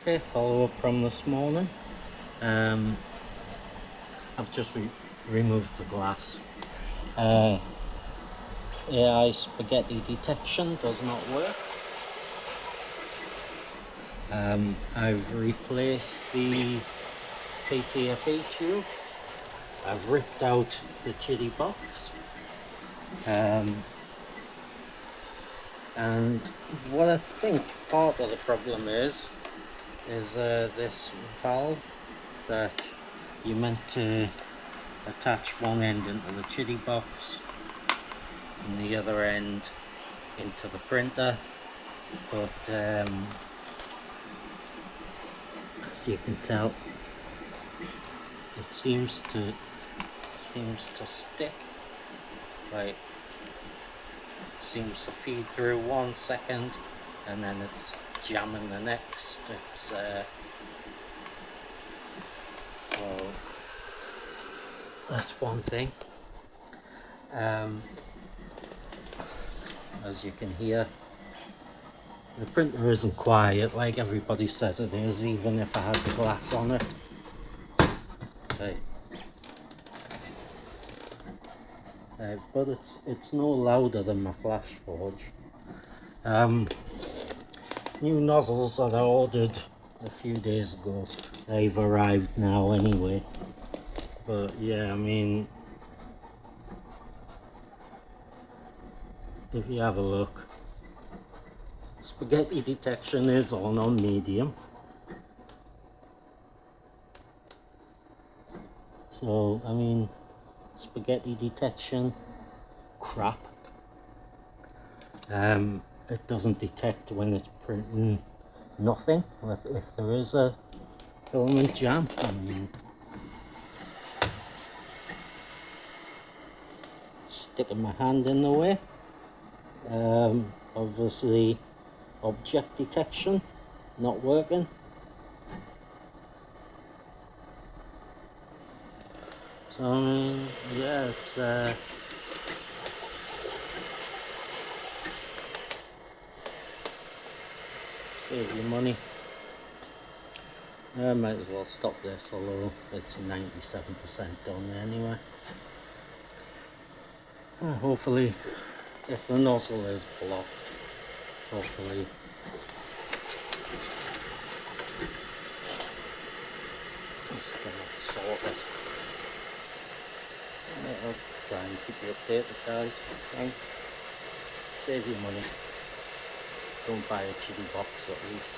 Okay, follow up from this morning. I've just removed the glass. AI spaghetti detection does not work. I've replaced the ptfe tube. I've ripped out the Qidi box. And what I think part of the problem is this valve that you meant to attach one end into the Qidi box and the other end into the printer, but as you can tell, it seems to stick. Like, seems to feed through 1 second and then it's jamming the next. It's well, that's one thing. As you can hear, the printer isn't quiet like everybody says it is, even if I had the glass on it. Okay. But it's no louder than my Flash Forge. New nozzles that I ordered a few days ago, they've arrived now anyway. But yeah, I mean, if you have a look, spaghetti detection is on medium. So I mean, spaghetti detection, crap. It doesn't detect when it's printing nothing, if there is a filament jam. I mean, sticking my hand in the way. Obviously, object detection not working. So I mean, yeah, it's save you money. I might as well stop this, although it's 97% done anyway. Hopefully, if the nozzle is blocked, hopefully it's gonna solve it. I'll try and keep you updated, guys. Thanks. Save you money. Don't buy a Qidi box at least.